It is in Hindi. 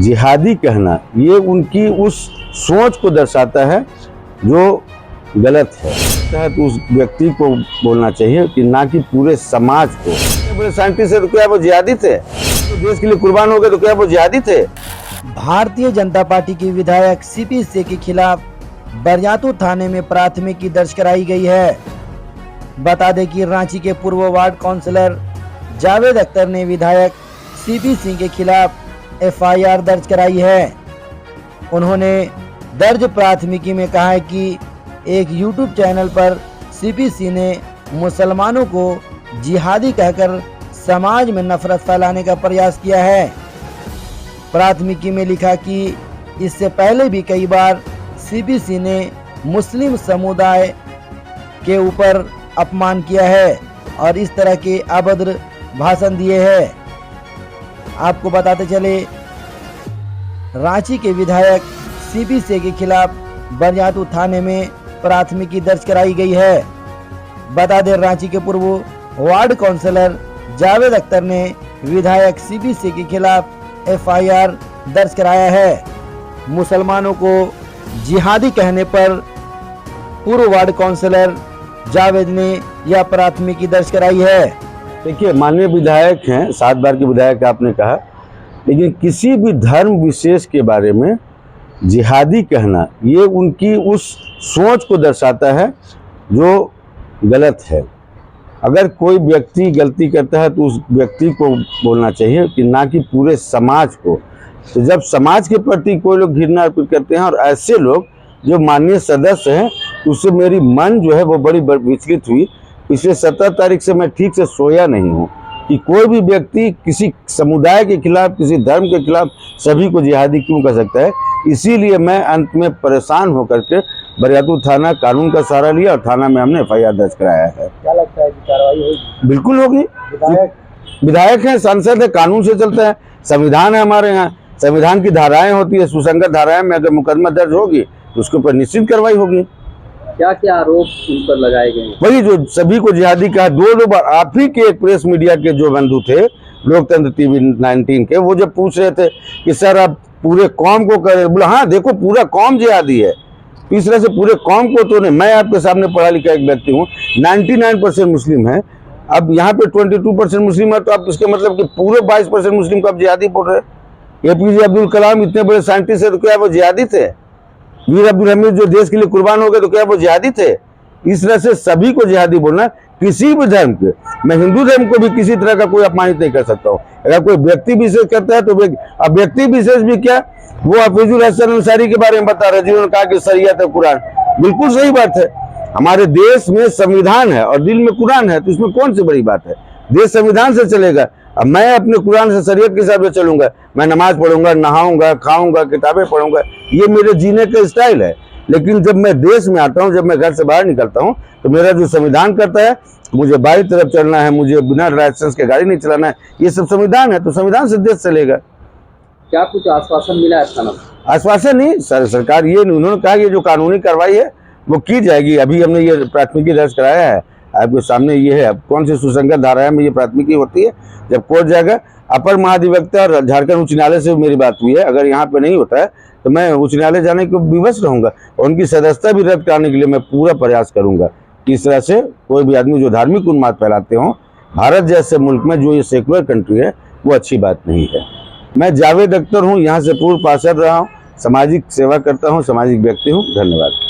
जिहादी कहना ये उनकी उस सोच को दर्शाता है जो गलत है। तो उस व्यक्ति को बोलना चाहिए कि ना कि पूरे समाज को। बड़े साइंटिस्ट है तो क्या वो जिहादी थे? तो देश के लिए कुर्बान हो गए तो क्या वो जिहादी थे? भारतीय जनता पार्टी के विधायक सीपी सिंह के खिलाफ बरियातू थाने में प्राथमिकी दर्ज कराई गई है। बता दें कि रांची के पूर्व वार्ड काउंसलर जावेद अख्तर ने विधायक सीपी सिंह के खिलाफ एफआईआर दर्ज कराई है। उन्होंने दर्ज प्राथमिकी में कहा है कि एक यूट्यूब चैनल पर सीपी सिंह ने मुसलमानों को जिहादी कहकर समाज में नफरत फैलाने का प्रयास किया है। प्राथमिकी में लिखा कि इससे पहले भी कई बार सीपी सिंह ने मुस्लिम समुदाय के ऊपर अपमान किया है और इस तरह के अभद्र भाषण दिए हैं। आपको बताते चले, रांची के विधायक सीपी सिंह के खिलाफ बरियातू थाने में प्राथमिकी दर्ज कराई गई है। बता दें, रांची के पूर्व वार्ड काउंसलर जावेद अख्तर ने विधायक सीपी सिंह के खिलाफ एफआईआर दर्ज कराया है। मुसलमानों को जिहादी कहने पर पूर्व वार्ड काउंसलर जावेद ने यह प्राथमिकी दर्ज कराई है। देखिए, माननीय विधायक हैं, 7 बार के विधायक आपने कहा, लेकिन किसी भी धर्म विशेष के बारे में जिहादी कहना ये उनकी उस सोच को दर्शाता है जो गलत है। अगर कोई व्यक्ति गलती करता है तो उस व्यक्ति को बोलना चाहिए कि ना कि पूरे समाज को। तो जब समाज के प्रति कोई लोग घृणा अर्पित करते हैं और ऐसे लोग जो माननीय सदस्य हैं, तो उससे मेरी मन जो है वो बड़ी विचलित हुई। पिछले 17 तारीख से मैं ठीक से सोया नहीं हूँ कि कोई भी व्यक्ति किसी समुदाय के खिलाफ, किसी धर्म के खिलाफ सभी को जिहादी क्यों कर सकता है। इसीलिए मैं अंत में परेशान होकर के बरियातू थाना कानून का सहारा लिया और थाना में हमने एफआईआर दर्ज कराया है। क्या लगता है कि कार्रवाई होगी? बिल्कुल होगी। विधायक हैं, सांसद है, कानून से चलता है, संविधान है हमारे यहाँ, संविधान की धाराएं होती है, सुसंगत धाराएं में अगर मुकदमा दर्ज होगी तो उसके ऊपर निश्चित कार्रवाई होगी। क्या क्या आरोप उन पर लगाए गए? वही जो सभी को जिहादी कहा। दो बार आप ही के एक प्रेस मीडिया के जो बंधु थे, लोकतंत्र टीवी 19 के, वो जब पूछ रहे थे कि सर आप पूरे कौम को करें, बोला हाँ देखो पूरा कौम जिहादी है। इस तरह से पूरे कौम को तो नहीं, मैं आपके सामने पढ़ा लिखा एक व्यक्ति हूँ, 99% मुस्लिम है। अब यहाँ पे 22% मुस्लिम है, तो आप इसके मतलब कि पूरे 22% मुस्लिम को आप जिहादी बोल रहे हैं। APJ अब्दुल कलाम इतने बड़े साइंटिस्ट है तो क्या वो जिहादी थे? वीर अब्दुल हमीद जो देश के लिए कुर्बान हो गए तो क्या वो जिहादी थे? इस तरह से सभी को जिहादी बोलना, किसी भी धर्म के, मैं हिंदू धर्म को भी किसी तरह का कोई अपमानित नहीं कर सकता हूँ। अगर कोई व्यक्ति विशेष करता है तो अब व्यक्ति विशेष भी क्या, वो हफीजुल हसन अंसारी के बारे में बता रहे, जिन्होंने कहा कि शरीयत है कुरान। बिल्कुल सही बात है। हमारे देश में संविधान है और दिल में कुरान है, तो इसमें कौन सी बड़ी बात है? देश संविधान से चलेगा। अब मैं अपने कुरान से, शरीयत के हिसाब से चलूंगा। मैं नमाज पढ़ूंगा, नहाऊंगा, खाऊंगा, किताबें पढ़ूंगा, ये मेरे जीने का स्टाइल है। लेकिन जब मैं देश में आता हूँ, जब मैं घर से बाहर निकलता हूँ, तो मेरा जो संविधान करता है, मुझे बाई तरफ चलना है, मुझे बिना लाइसेंस के गाड़ी नहीं चलाना है, ये सब संविधान है, तो संविधान से देश चलेगा। क्या कुछ आश्वासन मिला है थाना? आश्वासन नहीं, सरकार ये उन्होंने कहा कि जो कानूनी कार्रवाई है वो की जाएगी। अभी हमने ये प्राथमिकी दर्ज कराया है, आपके सामने ये है। अब कौन सी सुसंगत धाराएं में ये प्राथमिकी होती है, जब कोर्ट जाएगा। अपर महाधिवक्ता और झारखंड उच्च न्यायालय से मेरी बात हुई है, अगर यहाँ पे नहीं होता है तो मैं उच्च न्यायालय जाने को विवश रहूंगा और उनकी सदस्यता भी रद्द कराने के लिए मैं पूरा प्रयास करूंगा। इस तरह से कोई भी आदमी जो धार्मिक उन्माद फैलाते हों, भारत जैसे मुल्क में जो ये सेकुलर कंट्री है, वो अच्छी बात नहीं है। मैं जावेद अख्तर हूँ, यहाँ से पूर्व पार्षद रहा हूँ, सामाजिक सेवा करता हूँ, सामाजिक व्यक्ति हूँ। धन्यवाद।